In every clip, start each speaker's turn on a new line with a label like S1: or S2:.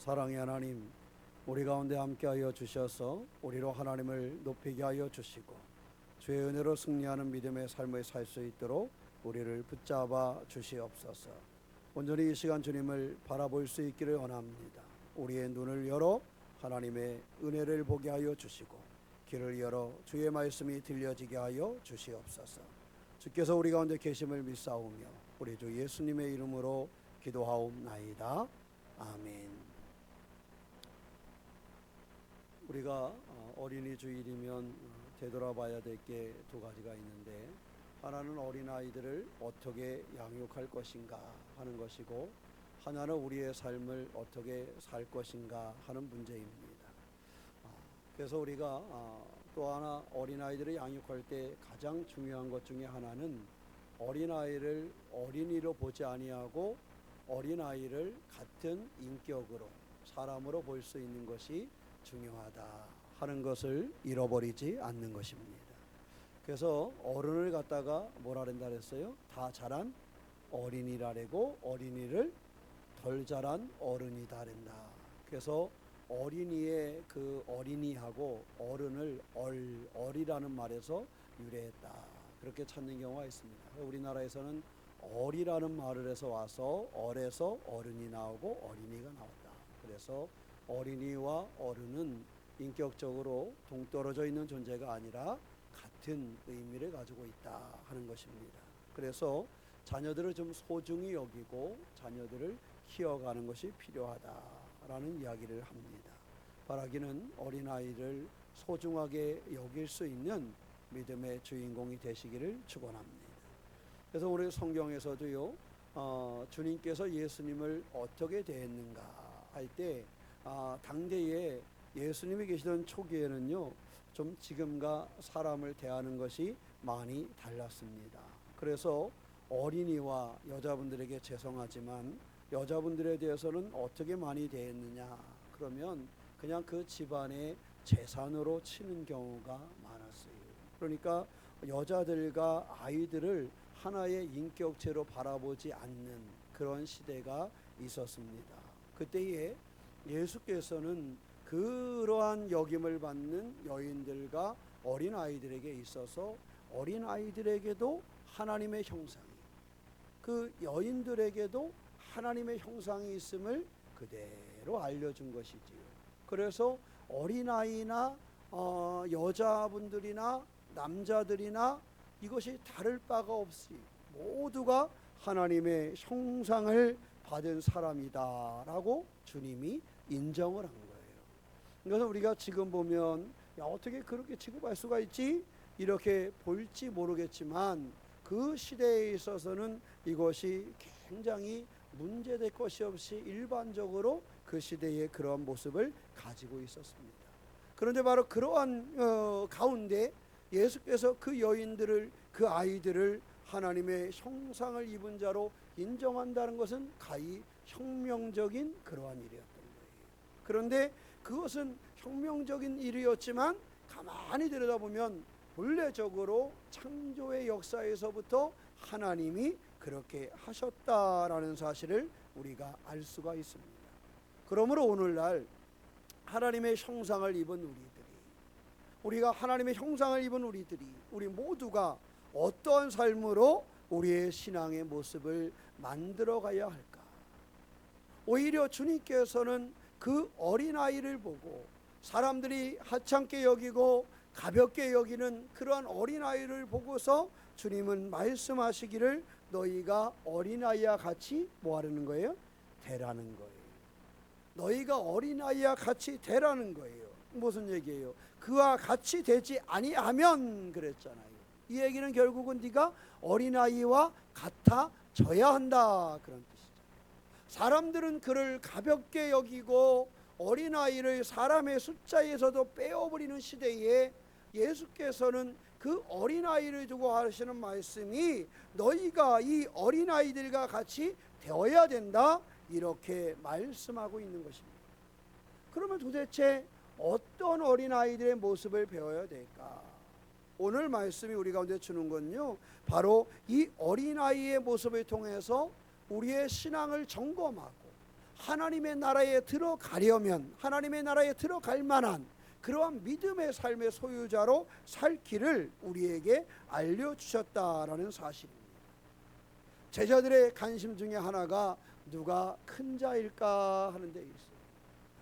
S1: 사랑의 하나님, 우리 가운데 함께하여 주셔서 우리로 하나님을 높이게 하여 주시고 주의 은혜로 승리하는 믿음의 삶을 살 수 있도록 우리를 붙잡아 주시옵소서. 온전히 이 시간 주님을 바라볼 수 있기를 원합니다. 우리의 눈을 열어 하나님의 은혜를 보게 하여 주시고 귀를 열어 주의 말씀이 들려지게 하여 주시옵소서. 주께서 우리 가운데 계심을 믿사오며 우리 주 예수님의 이름으로 기도하옵나이다. 아멘. 우리가 어린이 주일이면 되돌아봐야 될 게 두 가지가 있는데, 하나는 어린아이들을 어떻게 양육할 것인가 하는 것이고, 하나는 우리의 삶을 어떻게 살 것인가 하는 문제입니다. 그래서 우리가 또 하나 어린아이들을 양육할 때 가장 중요한 것 중에 하나는 어린아이를 어린이로 보지 아니하고 어린아이를 같은 인격으로, 사람으로 볼 수 있는 것이 중요하다 하는 것을 잃어버리지 않는 것입니다. 그래서 어른을 갖다가 뭐라 그런다 그랬어요? 다 자란 어린이라고, 어린이를 덜 자란 어른이다 그런다. 그래서 어린이의 그 어린이하고 어른을 얼이라는 말에서 유래했다, 그렇게 찾는 경우가 있습니다. 우리나라에서는 얼이라는 말을 해서 와서 얼에서 어른이 나오고 어린이가 나왔다. 그래서 어린이와 어른은 인격적으로 동떨어져 있는 존재가 아니라 같은 의미를 가지고 있다 하는 것입니다. 그래서 자녀들을 좀 소중히 여기고 자녀들을 키워가는 것이 필요하다라는 이야기를 합니다. 바라기는 어린아이를 소중하게 여길 수 있는 믿음의 주인공이 되시기를 축원합니다. 그래서 우리 성경에서도요, 주님께서 예수님을 어떻게 대했는가 할 때 당대에 예수님이 계시던 초기에는요, 좀 지금과 사람을 대하는 것이 많이 달랐습니다. 그래서 어린이와 여자분들에게 죄송하지만 여자분들에 대해서는 어떻게 많이 대했느냐 그러면 그냥 그 집안의 재산으로 치는 경우가 많았어요. 그러니까 여자들과 아이들을 하나의 인격체로 바라보지 않는 그런 시대가 있었습니다. 그때에 예수께서는 그러한 여김을 받는 여인들과 어린아이들에게 있어서 어린아이들에게도 하나님의 형상이, 그 여인들에게도 하나님의 형상이 있음을 그대로 알려준 것이지요. 그래서 어린아이나 여자분들이나 남자들이나 이것이 다를 바가 없이 모두가 하나님의 형상을 받은 사람이다라고 주님이 인정을 한 거예요. 그래서 우리가 지금 보면 어떻게 그렇게 취급할 수가 있지? 이렇게 볼지 모르겠지만 그 시대에 있어서는 이것이 굉장히 문제될 것이 없이 일반적으로 그 시대의 그러한 모습을 가지고 있었습니다. 그런데 바로 그러한 가운데 예수께서 그 여인들을, 그 아이들을 하나님의 형상을 입은 자로 인정한다는 것은 가히 혁명적인 그러한 일이었던 거예요. 그런데 그것은 혁명적인 일이었지만 가만히 들여다보면 본래적으로 창조의 역사에서부터 하나님이 그렇게 하셨다라는 사실을 우리가 알 수가 있습니다. 그러므로 오늘날 하나님의 형상을 입은 우리가 하나님의 형상을 입은 우리 모두가 어떠한 삶으로 우리의 신앙의 모습을 만들어 가야 할까? 오히려 주님께서는 그 어린아이를 보고 사람들이 하찮게 여기고 가볍게 여기는 그러한 어린아이를 보고서 주님은 말씀하시기를 너희가 어린아이와 같이 뭐 하라는 거예요? 대라는 거예요. 너희가 어린아이와 같이 대라는 거예요. 무슨 얘기예요? 그와 같이 되지 아니하면 그랬잖아요. 이 얘기는 결국은 네가 어린아이와 같아져야 한다 그런 뜻이죠. 사람들은 그를 가볍게 여기고 어린아이를 사람의 숫자에서도 빼어버리는 시대에 예수께서는 그 어린아이를 두고 하시는 말씀이 너희가 이 어린아이들과 같이 되어야 된다 이렇게 말씀하고 있는 것입니다. 그러면 도대체 어떤 어린아이들의 모습을 배워야 될까? 오늘 말씀이 우리 가운데 주는 건요, 바로 이 어린아이의 모습을 통해서 우리의 신앙을 점검하고 하나님의 나라에 들어가려면, 하나님의 나라에 들어갈 만한 그러한 믿음의 삶의 소유자로 살 길을 우리에게 알려주셨다라는 사실입니다. 제자들의 관심 중에 하나가 누가 큰 자일까 하는 데 있어요.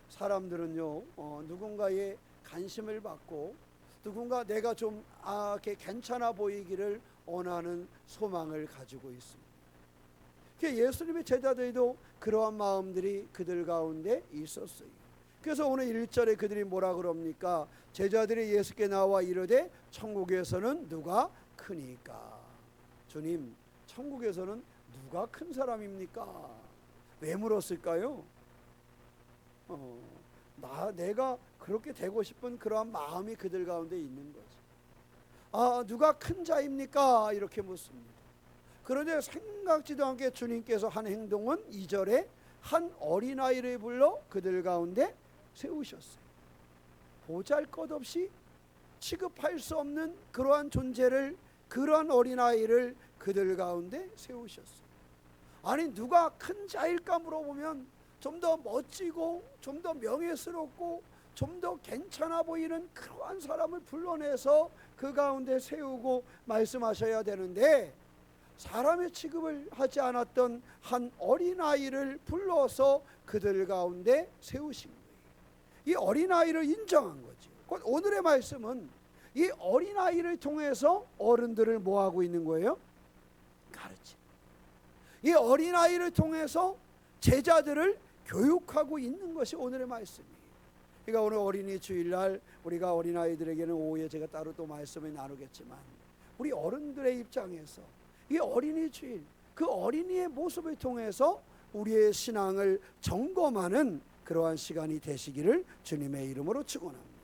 S1: 사람들은요, 누군가의 관심을 받고 누군가 내가 좀 이렇게 괜찮아 보이기를 원하는 소망을 가지고 있습니다. 예수님의 제자들도 그러한 마음들이 그들 가운데 있었어요. 그래서 오늘 1절에 그들이 뭐라 그럽니까? 제자들이 예수께 나와 이르되 천국에서는 누가 크니까? 주님, 천국에서는 누가 큰 사람입니까? 왜 물었을까요? 내가 그렇게 되고 싶은 그러한 마음이 그들 가운데 있는 거죠. 누가 큰 자입니까? 이렇게 묻습니다. 그런데 생각지도 않게 주님께서 한 행동은 2절에 한 어린아이를 불러 그들 가운데 세우셨어요. 보잘것없이 취급할 수 없는 그러한 존재를, 그러한 어린아이를 그들 가운데 세우셨어요. 아니, 누가 큰 자일까 물어보면 좀 더 멋지고 좀 더 명예스럽고 좀 더 괜찮아 보이는 그러한 사람을 불러내서 그 가운데 세우고 말씀하셔야 되는데, 사람의 취급을 하지 않았던 한 어린아이를 불러서 그들 가운데 세우신 거예요. 이 어린아이를 인정한 거죠. 곧 오늘의 말씀은 이 어린아이를 통해서 어른들을 뭐하고 있는 거예요? 가르치. 이 어린아이를 통해서 제자들을 교육하고 있는 것이 오늘의 말씀이에요. 그러니까 오늘 어린이 주일날 우리가 어린아이들에게는 오후에 제가 따로 또 말씀을 나누겠지만, 우리 어른들의 입장에서 이 어린이 주일, 그 어린이의 모습을 통해서 우리의 신앙을 점검하는 그러한 시간이 되시기를 주님의 이름으로 축원합니다.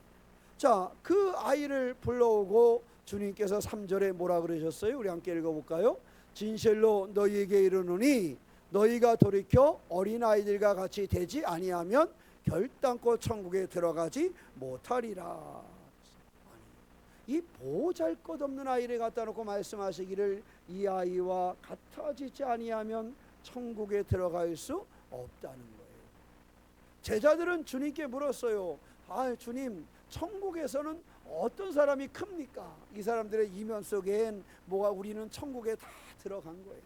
S1: 자, 그 아이를 불러오고 주님께서 3절에 뭐라 그러셨어요? 우리 함께 읽어볼까요? 진실로 너희에게 이르노니 너희가 돌이켜 어린아이들과 같이 되지 아니하면 결단코 천국에 들어가지 못하리라. 이 보잘것없는 아이를 갖다 놓고 말씀하시기를 이 아이와 같아지지 아니하면 천국에 들어갈 수 없다는 거예요. 제자들은 주님께 물었어요. 주님, 천국에서는 어떤 사람이 큽니까? 이 사람들의 이면 속엔 뭐가, 우리는 천국에 다 들어간 거예요.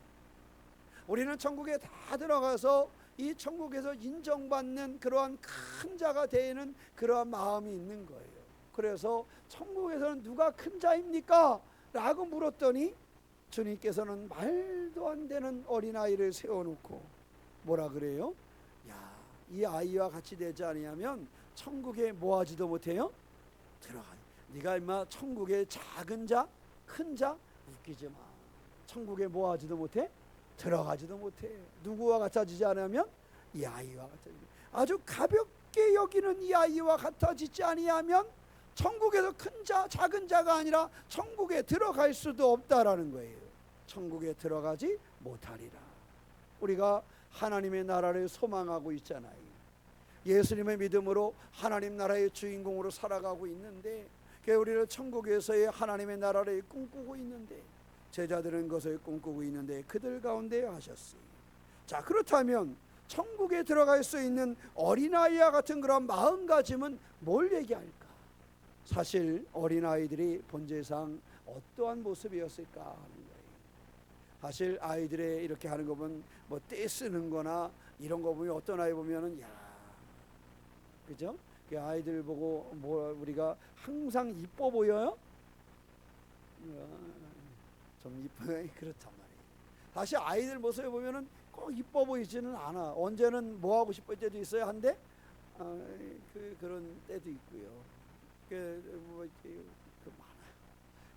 S1: 우리는 천국에 다 들어가서 이 천국에서 인정받는 그러한 큰 자가 되는 그러한 마음이 있는 거예요. 그래서 천국에서는 누가 큰 자입니까? 라고 물었더니 주님께서는 말도 안 되는 어린아이를 세워놓고 뭐라 그래요? 이 아이와 같이 되지 아니하면 천국에 뭐하지도 못해요? 들어가. 네가 임마 천국의 작은 자, 큰 자, 웃기지 마. 천국에 뭐하지도 못해? 들어가지도 못해. 누구와 같아지지 않으면? 이 아이와 같아지지. 아주 가볍게 여기는 이 아이와 같아지지 아니하면 천국에서 큰 자, 작은 자가 아니라 천국에 들어갈 수도 없다라는 거예요. 천국에 들어가지 못하리라. 우리가 하나님의 나라를 소망하고 있잖아요. 예수님의 믿음으로 하나님 나라의 주인공으로 살아가고 있는데, 우리는 천국에서의 하나님의 나라를 꿈꾸고 있는데, 제자들은 그것을 꿈꾸고 있는데 그들 가운데 하셨어요. 자, 그렇다면 천국에 들어갈 수 있는 어린아이와 같은 그런 마음가짐은 뭘 얘기할까? 사실 어린아이들이 본질상 어떠한 모습이었을까 하는 거예요. 사실 아이들의 이렇게 하는 거 보면 뭐 떼쓰는 거나 이런 거 보면 어떤 아이 보면은 그죠? 그 아이들 보고 뭐 우리가 항상 이뻐 보여요? 좀 이쁘게 그렇단 말이에요. 다시 아이들 모습을 보면은 꼭 이뻐 보이지는 않아. 언제는 뭐 하고 싶을 때도 있어요. 한데 그런 때도 있고요.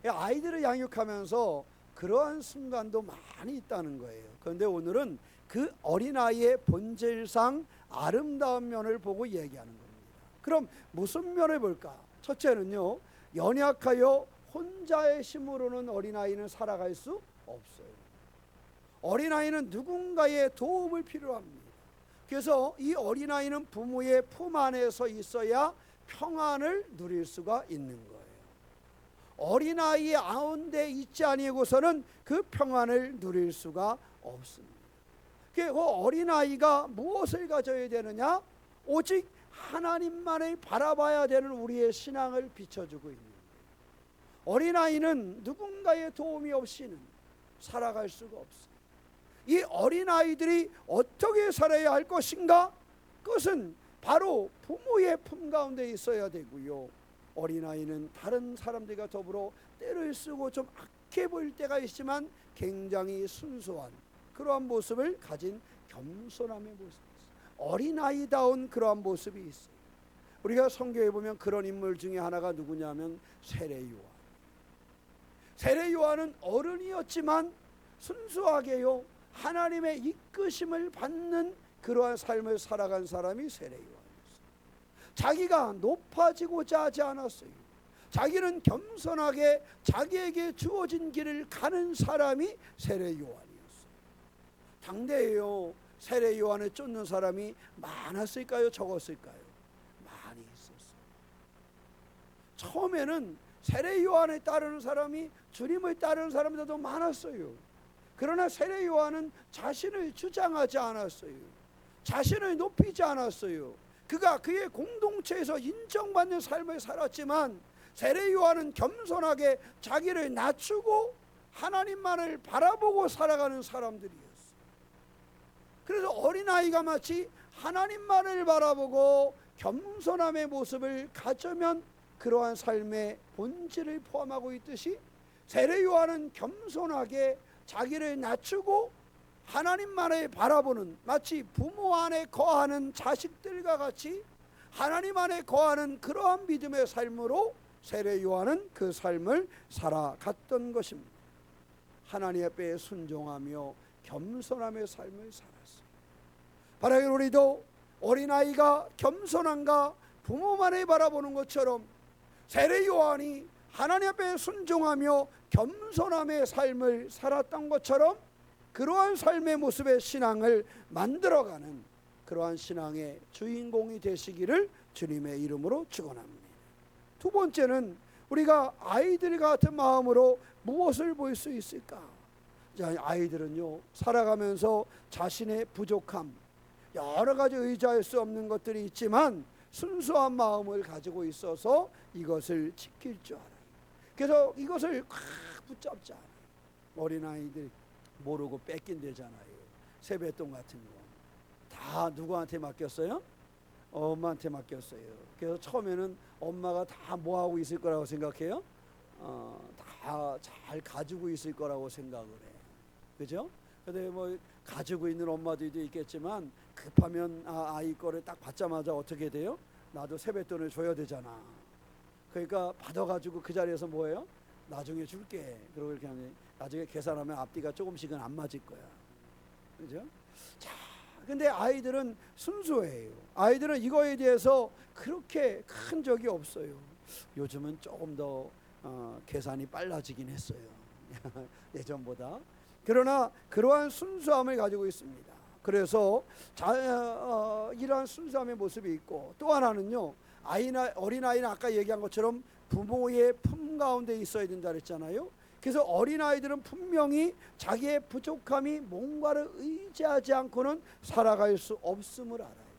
S1: 많아요. 아이들을 양육하면서 그러한 순간도 많이 있다는 거예요. 그런데 오늘은 그 어린아이의 본질상 아름다운 면을 보고 얘기하는 겁니다. 그럼 무슨 면을 볼까? 첫째는요, 연약하여 혼자의 힘으로는 어린아이는 살아갈 수 없어요. 어린아이는 누군가의 도움을 필요합니다. 그래서 이 어린아이는 부모의 품 안에서 있어야 평안을 누릴 수가 있는 거예요. 어린아이의 가운데 있지 아니고서는 그 평안을 누릴 수가 없습니다. 그 어린아이가 무엇을 가져야 되느냐? 오직 하나님만을 바라봐야 되는 우리의 신앙을 비춰주고 있는 거예요. 어린아이는 누군가의 도움이 없이는 살아갈 수가 없어요. 이 어린아이들이 어떻게 살아야 할 것인가? 그것은 바로 부모의 품 가운데 있어야 되고요. 어린아이는 다른 사람들과 더불어 때를 쓰고 좀 악해 보일 때가 있지만 굉장히 순수한 그러한 모습을 가진 겸손함의 모습이 있어요. 어린아이다운 그러한 모습이 있어요. 우리가 성경에 보면 그런 인물 중에 하나가 누구냐면 세례 요한. 세례 요한은 어른이었지만 순수하게요 하나님의 이끄심을 받는 그러한 삶을 살아간 사람이 세례 요한이었어요. 자기가 높아지고자 하지 않았어요. 자기는 겸손하게 자기에게 주어진 길을 가는 사람이 세례 요한이었어요. 당대에요 세례 요한을 쫓는 사람이 많았을까요? 적었을까요? 많이 있었어요. 처음에는 세례 요한을 따르는 사람이 주님을 따르는 사람보다도 많았어요. 그러나 세례 요한은 자신을 주장하지 않았어요. 자신을 높이지 않았어요. 그가 그의 공동체에서 인정받는 삶을 살았지만 세례 요한은 겸손하게 자기를 낮추고 하나님만을 바라보고 살아가는 사람들이었어요. 그래서 어린아이가 마치 하나님만을 바라보고 겸손함의 모습을 가져면 그러한 삶의 본질을 포함하고 있듯이 세례 요한은 겸손하게 자기를 낮추고 하나님만을 바라보는 마치 부모 안에 거하는 자식들과 같이 하나님 안에 거하는 그러한 믿음의 삶으로 세례 요한은 그 삶을 살아갔던 것입니다. 하나님 앞에 순종하며 겸손함의 삶을 살았어요. 바라기 우리도 어린아이가 겸손한가 부모만을 바라보는 것처럼 세례 요한이 하나님 앞에 순종하며 겸손함의 삶을 살았던 것처럼 그러한 삶의 모습의 신앙을 만들어가는 그러한 신앙의 주인공이 되시기를 주님의 이름으로 축원합니다. 두 번째는 우리가 아이들 같은 마음으로 무엇을 볼 수 있을까? 아이들은요 살아가면서 자신의 부족함 여러 가지 의지할 수 없는 것들이 있지만 순수한 마음을 가지고 있어서 이것을 지킬 줄 알아요. 그래서 이것을 꽉 붙잡지 않아요. 어린아이들 모르고 뺏긴대잖아요. 세뱃돈 같은 거 다 누구한테 맡겼어요? 엄마한테 맡겼어요. 그래서 처음에는 엄마가 다 뭐하고 있을 거라고 생각해요? 다 잘 가지고 있을 거라고 생각을 해요. 그죠? 근데 뭐 가지고 있는 엄마들도 있겠지만 급하면 아이 거를 딱 받자마자 어떻게 돼요? 나도 세뱃돈을 줘야 되잖아. 그러니까 받아가지고 그 자리에서 뭐예요? 나중에 줄게. 그러고 이렇게 하면 나중에 계산하면 앞뒤가 조금씩은 안 맞을 거야. 그죠? 자, 근데 아이들은 순수해요. 아이들은 이거에 대해서 그렇게 큰 적이 없어요. 요즘은 조금 더 계산이 빨라지긴 했어요. 예전보다. 그러나 그러한 순수함을 가지고 있습니다. 그래서 이러한 순수함의 모습이 있고 또 하나는요. 어린아이는 아까 얘기한 것처럼 부모의 품 가운데 있어야 된다 그랬잖아요. 그래서 어린아이들은 분명히 자기의 부족함이 뭔가를 의지하지 않고는 살아갈 수 없음을 알아요.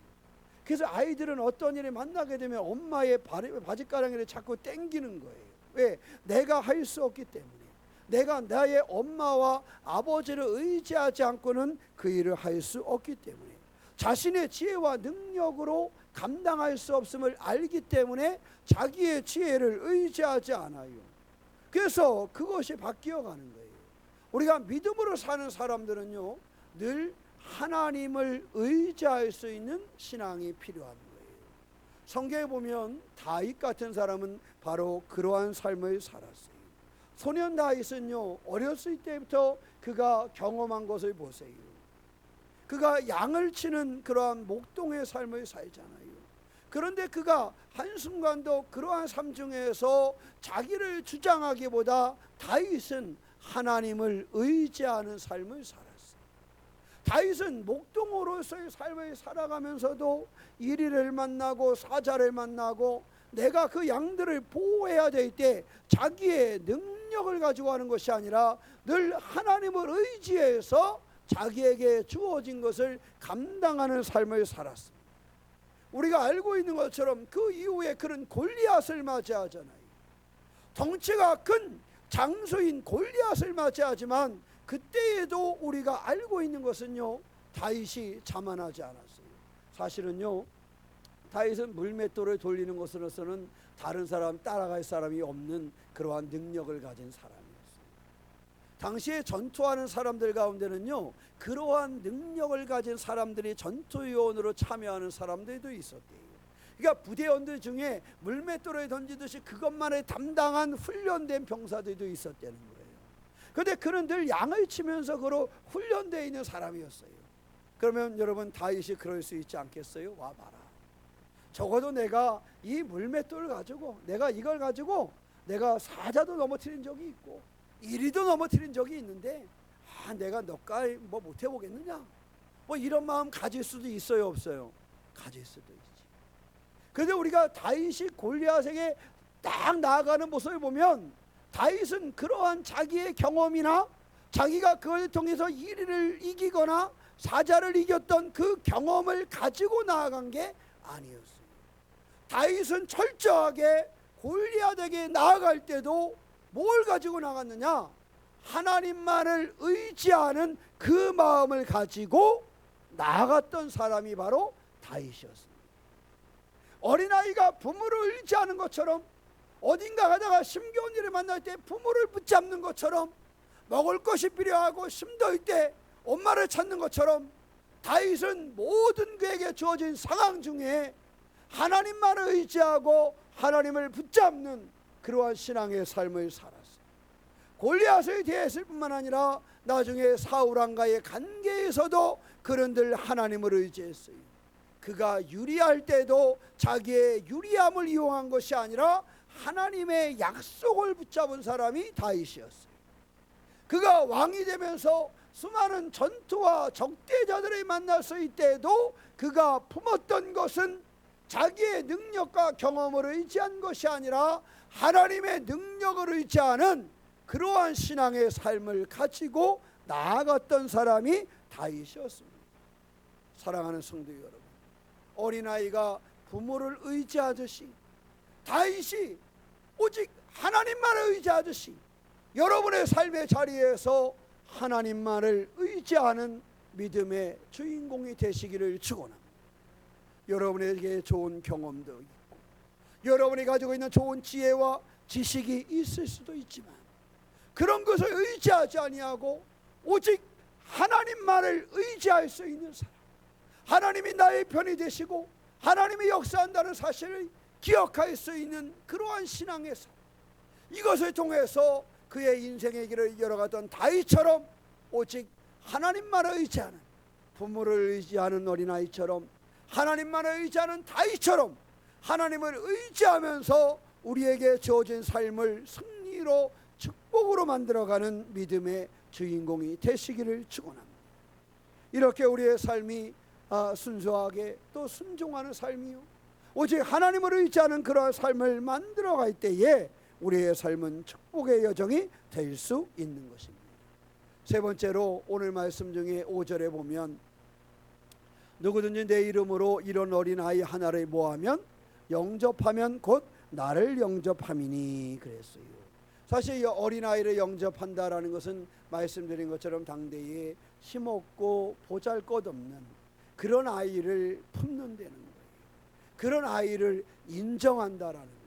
S1: 그래서 아이들은 어떤 일을 만나게 되면 엄마의 바지가랑이를 자꾸 땡기는 거예요. 왜? 내가 할 수 없기 때문에. 내가 나의 엄마와 아버지를 의지하지 않고는 그 일을 할 수 없기 때문에. 자신의 지혜와 능력으로 감당할 수 없음을 알기 때문에 자기의 지혜를 의지하지 않아요. 그래서 그것이 바뀌어 가는 거예요. 우리가 믿음으로 사는 사람들은요 늘 하나님을 의지할 수 있는 신앙이 필요한 거예요. 성경에 보면 다윗 같은 사람은 바로 그러한 삶을 살았어요. 소년 다윗은요 어렸을 때부터 그가 경험한 것을 보세요. 그가 양을 치는 그러한 목동의 삶을 살잖아요. 그런데 그가 한순간도 그러한 삶 중에서 자기를 주장하기보다 다윗은 하나님을 의지하는 삶을 살았어요. 다윗은 목동으로서의 삶을 살아가면서도 이리를 만나고 사자를 만나고 내가 그 양들을 보호해야 될 때 자기의 능력을 가지고 하는 것이 아니라 늘 하나님을 의지해서 자기에게 주어진 것을 감당하는 삶을 살았습니다. 우리가 알고 있는 것처럼 그 이후에 그는 골리앗을 맞이하잖아요. 덩치가 큰 장수인 골리앗을 맞이하지만 그때에도 우리가 알고 있는 것은요, 다윗이 자만하지 않았어요. 사실은요, 다윗은 물맷돌을 돌리는 것으로서는 다른 사람 따라갈 사람이 없는 그러한 능력을 가진 사람이었어요. 당시에 전투하는 사람들 가운데는요, 그러한 능력을 가진 사람들이 전투요원으로 참여하는 사람들도 있었대요. 그러니까 부대원들 중에 물맷돌을 던지듯이 그것만을 담당한 훈련된 병사들도 있었다는 거예요. 그런데 그는 늘 양을 치면서 그로 훈련되어 있는 사람이었어요. 그러면 여러분, 다윗이 그럴 수 있지 않겠어요? 와봐라, 적어도 내가 이 물맷돌을 가지고, 내가 이걸 가지고 내가 사자도 넘어뜨린 적이 있고 이리도 넘어뜨린 적이 있는데 내가 너까지 뭐 못해보겠느냐, 뭐 이런 마음 가질 수도 있어요, 없어요? 가질 수도 있지. 그런데 우리가 다윗이 골리앗에게 딱 나아가는 모습을 보면 다윗은 그러한 자기의 경험이나 자기가 그걸 통해서 이리를 이기거나 사자를 이겼던 그 경험을 가지고 나아간 게 아니었어요. 다윗은 철저하게 골리앗에게 나아갈 때도 뭘 가지고 나갔느냐? 하나님만을 의지하는 그 마음을 가지고 나아갔던 사람이 바로 다윗이었습니다. 어린아이가 부모를 의지하는 것처럼, 어딘가 가다가 힘겨운 일을 만날 때 부모를 붙잡는 것처럼, 먹을 것이 필요하고 힘들 때 엄마를 찾는 것처럼, 다윗은 모든 그에게 주어진 상황 중에 하나님만을 의지하고 하나님을 붙잡는 그러한 신앙의 삶을 살았어요. 골리앗에 대했을 뿐만 아니라 나중에 사울왕과의 관계에서도 그는 늘 하나님을 의지했어요. 그가 유리할 때도 자기의 유리함을 이용한 것이 아니라 하나님의 약속을 붙잡은 사람이 다윗이었어요. 그가 왕이 되면서 수많은 전투와 적대자들을 만났을 때에도 그가 품었던 것은 자기의 능력과 경험을 의지한 것이 아니라 하나님의 능력을 의지하는 그러한 신앙의 삶을 가지고 나아갔던 사람이 다윗이었습니다. 사랑하는 성도 여러분, 어린아이가 부모를 의지하듯이 다윗이 오직 하나님만을 의지하듯이 여러분의 삶의 자리에서 하나님만을 의지하는 믿음의 주인공이 되시기를 축원합니다. 여러분에게 좋은 경험도 있고 여러분이 가지고 있는 좋은 지혜와 지식이 있을 수도 있지만 그런 것을 의지하지 아니하고 오직 하나님만을 의지할 수 있는 사람, 하나님이 나의 편이 되시고 하나님이 역사한다는 사실을 기억할 수 있는 그러한 신앙의 삶, 이것을 통해서 그의 인생의 길을 열어가던 다윗처럼 오직 하나님만을 의지하는, 부모를 의지하는 어린아이처럼 하나님만을 의지하는 다윗처럼 하나님을 의지하면서 우리에게 주어진 삶을 승리로 축복으로 만들어가는 믿음의 주인공이 되시기를 축원합니다. 이렇게 우리의 삶이 순수하게 또 순종하는 삶이요, 오직 하나님을 의지하는 그러한 삶을 만들어갈 때에 우리의 삶은 축복의 여정이 될 수 있는 것입니다. 세 번째로 오늘 말씀 중에 5절에 보면 누구든지 내 이름으로 이런 어린아이 하나를 모하면 영접하면 곧 나를 영접함이니 그랬어요. 사실 이 어린아이를 영접한다라는 것은 말씀드린 것처럼 당대에 힘없고 보잘것없는 그런 아이를 품는다는 거예요. 그런 아이를 인정한다라는 거예요.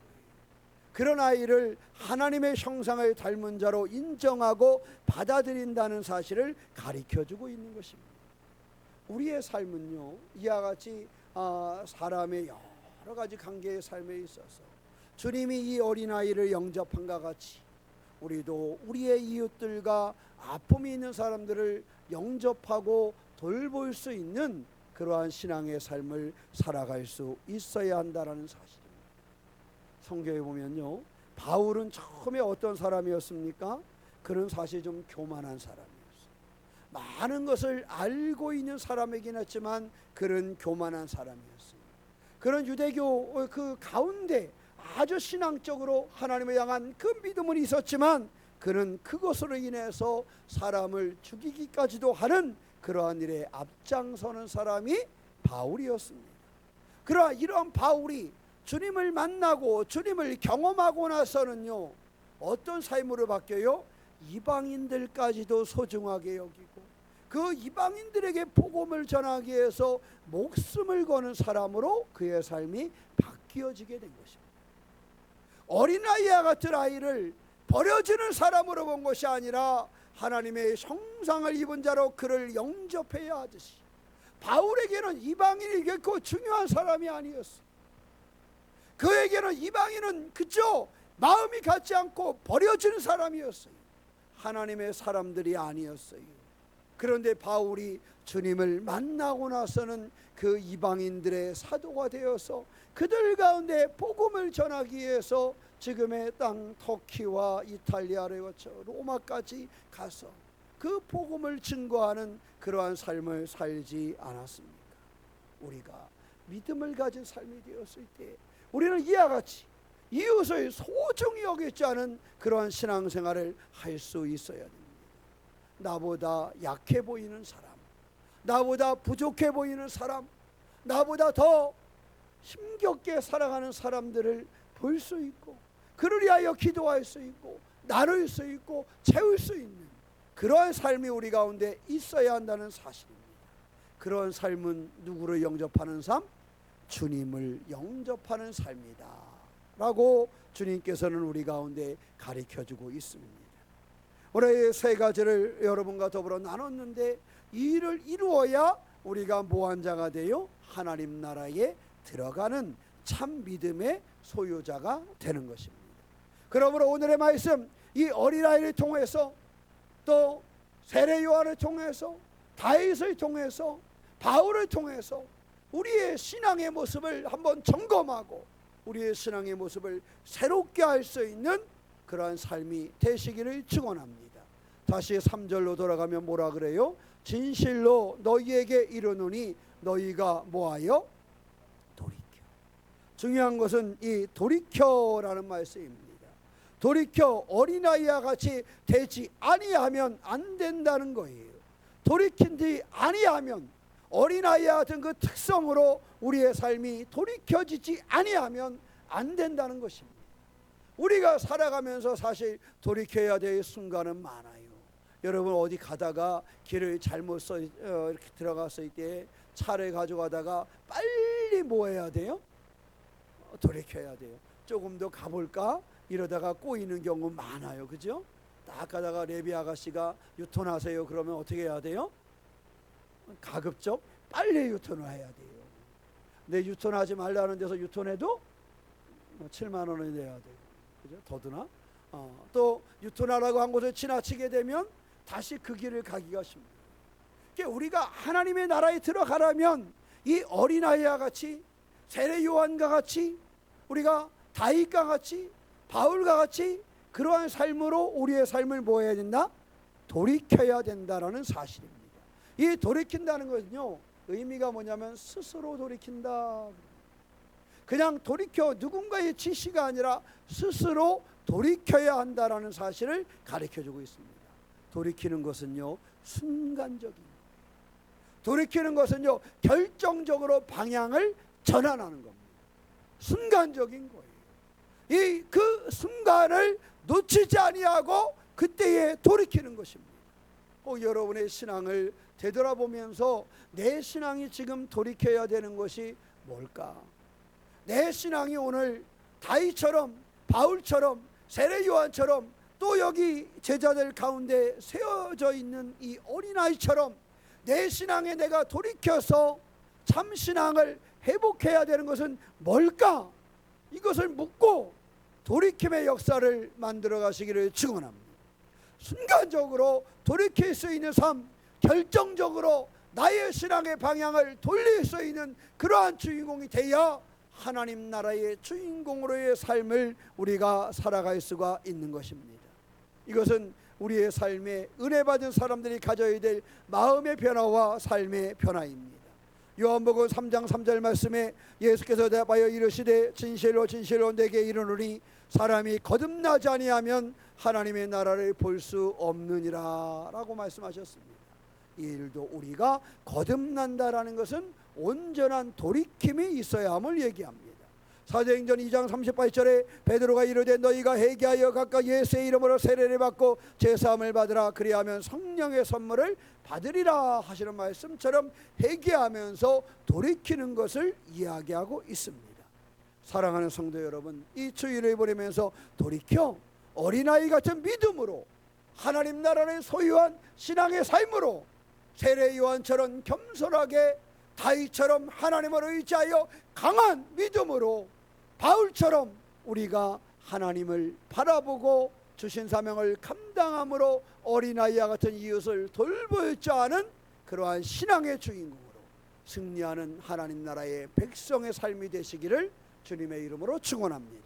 S1: 그런 아이를 하나님의 형상을 닮은 자로 인정하고 받아들인다는 사실을 가르쳐주고 있는 것입니다. 우리의 삶은요, 이와 같이 사람의 여러 가지 관계의 삶에 있어서 주님이 이 어린아이를 영접한과 같이 우리도 우리의 이웃들과 아픔이 있는 사람들을 영접하고 돌볼 수 있는 그러한 신앙의 삶을 살아갈 수 있어야 한다는 사실입니다. 성경에 보면요, 바울은 처음에 어떤 사람이었습니까? 그는 사실 좀 교만한 사람이었어요. 많은 것을 알고 있는 사람이긴 했지만 그는 교만한 사람이었어요. 그런 유대교 그 가운데 아주 신앙적으로 하나님을 향한 그 믿음은 있었지만 그는 그것으로 인해서 사람을 죽이기까지도 하는 그러한 일에 앞장서는 사람이 바울이었습니다. 그러나 이런 바울이 주님을 만나고 주님을 경험하고 나서는요, 어떤 삶으로 바뀌어요? 이방인들까지도 소중하게 여기고 그 이방인들에게 복음을 전하기 위해서 목숨을 거는 사람으로 그의 삶이 바뀌어지게 된 것입니다. 어린아이와 같은 아이를 버려지는 사람으로 본 것이 아니라 하나님의 형상을 입은 자로 그를 영접해야 하듯이, 바울에게는 이방인이 결코 중요한 사람이 아니었어요. 그에게는 이방인은 그저 마음이 같지 않고 버려지는 사람이었어요. 하나님의 사람들이 아니었어요. 그런데 바울이 주님을 만나고 나서는 그 이방인들의 사도가 되어서 그들 가운데 복음을 전하기 위해서 지금의 땅 터키와 이탈리아를 거쳐 로마까지 가서 그 복음을 증거하는 그러한 삶을 살지 않았습니까? 우리가 믿음을 가진 삶이 되었을 때 우리는 이와 같이 이웃을 소중히 여기지 않은 그러한 신앙생활을 할 수 있어야 됩니다. 나보다 약해 보이는 사람, 나보다 부족해 보이는 사람, 나보다 더 힘겹게 살아가는 사람들을 볼 수 있고 그를 위하여 기도할 수 있고 나눌 수 있고 채울 수 있는 그러한 삶이 우리 가운데 있어야 한다는 사실입니다. 그런 삶은 누구를 영접하는 삶? 주님을 영접하는 삶이다 라고 주님께서는 우리 가운데 가르쳐주고 있습니다. 오늘 세 가지를 여러분과 더불어 나눴는데, 이 일을 이루어야 우리가 뭐한 자가 되어 하나님 나라에 들어가는 참 믿음의 소유자가 되는 것입니다. 그러므로 오늘의 말씀, 이 어린아이를 통해서 또 세례 요한을 통해서 다윗을 통해서 바울을 통해서 우리의 신앙의 모습을 한번 점검하고 우리의 신앙의 모습을 새롭게 할 수 있는 그러한 삶이 되시기를 축원합니다. 다시 3절로 돌아가면 뭐라 그래요? 진실로 너희에게 이르노니 너희가 뭐하여? 돌이켜. 중요한 것은 이 돌이켜라는 말씀입니다. 돌이켜 어린아이와 같이 되지 아니하면 안 된다는 거예요. 돌이킨 뒤 아니하면, 어린아이와 같은 그 특성으로 우리의 삶이 돌이켜지지 아니하면 안 된다는 것입니다. 우리가 살아가면서 사실 돌이켜야 될 순간은 많아요. 여러분 어디 가다가 길을 잘못 이렇게 들어갔을 때 차를 가져가다가 빨리 뭐 해야 돼요? 돌이켜야 돼요. 조금 더 가볼까? 이러다가 꼬이는 경우 많아요. 그죠? 딱 가다가 레비 아가씨가 유턴하세요 그러면 어떻게 해야 돼요? 가급적 빨리 유턴을 해야 돼요. 근데 유턴하지 말라는 데서 유턴해도 7만 원을 내야 돼요. 그죠? 더드나? 또 유턴하라고 한 곳을 지나치게 되면 다시 그 길을 가기가 쉽니다. 그러니까 우리가 하나님의 나라에 들어가려면 이 어린아이와 같이, 세례 요한과 같이, 우리가 다윗과 같이, 바울과 같이 그러한 삶으로 우리의 삶을 뭐 해야 된다? 돌이켜야 된다라는 사실입니다. 이 돌이킨다는 것은요, 의미가 뭐냐면 스스로 돌이킨다. 그냥 돌이켜 누군가의 지시가 아니라 스스로 돌이켜야 한다라는 사실을 가르쳐주고 있습니다. 돌이키는 것은요, 순간적입니다. 돌이키는 것은요, 결정적으로 방향을 전환하는 겁니다. 순간적인 거예요. 그 순간을 놓치지 아니하고 그때에 돌이키는 것입니다. 꼭 여러분의 신앙을 되돌아보면서 내 신앙이 지금 돌이켜야 되는 것이 뭘까? 내 신앙이 오늘 다윗처럼, 바울처럼, 세례 요한처럼, 또 여기 제자들 가운데 세워져 있는 이 어린아이처럼 내 신앙에 내가 돌이켜서 참 신앙을 회복해야 되는 것은 뭘까? 이것을 묻고 돌이킴의 역사를 만들어 가시기를 축원합니다. 순간적으로 돌이킬 수 있는 삶, 결정적으로 나의 신앙의 방향을 돌릴 수 있는 그러한 주인공이 되어야 하나님 나라의 주인공으로의 삶을 우리가 살아갈 수가 있는 것입니다. 이것은 우리의 삶에 은혜 받은 사람들이 가져야 될 마음의 변화와 삶의 변화입니다. 요한복음 3장 3절 말씀에 예수께서 대답하여 이르시되 진실로 진실로 내게 이르노니 사람이 거듭나지 아니하면 하나님의 나라를 볼 수 없느니라 라고 말씀하셨습니다. 이 일도 우리가 거듭난다라는 것은 온전한 돌이킴이 있어야 함을 얘기합니다. 사도행전 2장 38절에 베드로가 이르되 너희가 회개하여 각각 예수의 이름으로 세례를 받고 제사함을 받으라 그리하면 성령의 선물을 받으리라 하시는 말씀처럼 회개하면서 돌이키는 것을 이야기하고 있습니다. 사랑하는 성도 여러분, 이 주일을 보내면서 돌이켜 어린아이 같은 믿음으로 하나님 나라를 소유한 신앙의 삶으로 세례 요한처럼 겸손하게 다윗처럼 하나님을 의지하여 강한 믿음으로 바울처럼 우리가 하나님을 바라보고 주신 사명을 감당함으로 어린아이와 같은 이웃을 돌볼 줄 아는 그러한 신앙의 주인공으로 승리하는 하나님 나라의 백성의 삶이 되시기를 주님의 이름으로 축원합니다.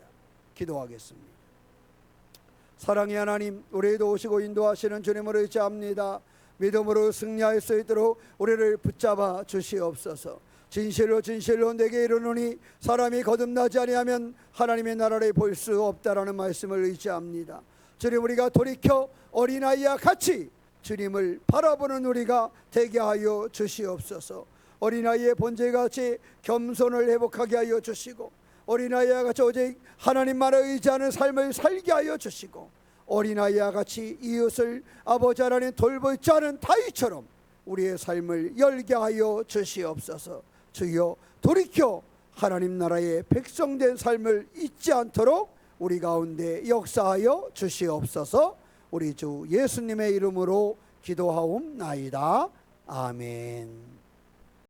S1: 기도하겠습니다. 사랑의 하나님, 우리에도 오시고 인도하시는 주님을 의지합니다. 믿음으로 승리할 수 있도록 우리를 붙잡아 주시옵소서. 진실로 진실로 내게 이르노니 사람이 거듭나지 아니하면 하나님의 나라를 볼 수 없다라는 말씀을 의지합니다. 주님, 우리가 돌이켜 어린아이와 같이 주님을 바라보는 우리가 되게 하여 주시옵소서. 어린아이의 본질같이 겸손을 회복하게 하여 주시고 어린아이와 같이 오직 하나님만을 의지하는 삶을 살게 하여 주시고 어린아이와 같이 이웃을 아버지 하나님 돌볼 줄 아는 다윗처럼 우리의 삶을 열게 하여 주시옵소서. 주여, 돌이켜 하나님 나라의 백성된 삶을 잊지 않도록 우리 가운데 역사하여 주시옵소서. 우리 주 예수님의 이름으로 기도하옵나이다. 아멘.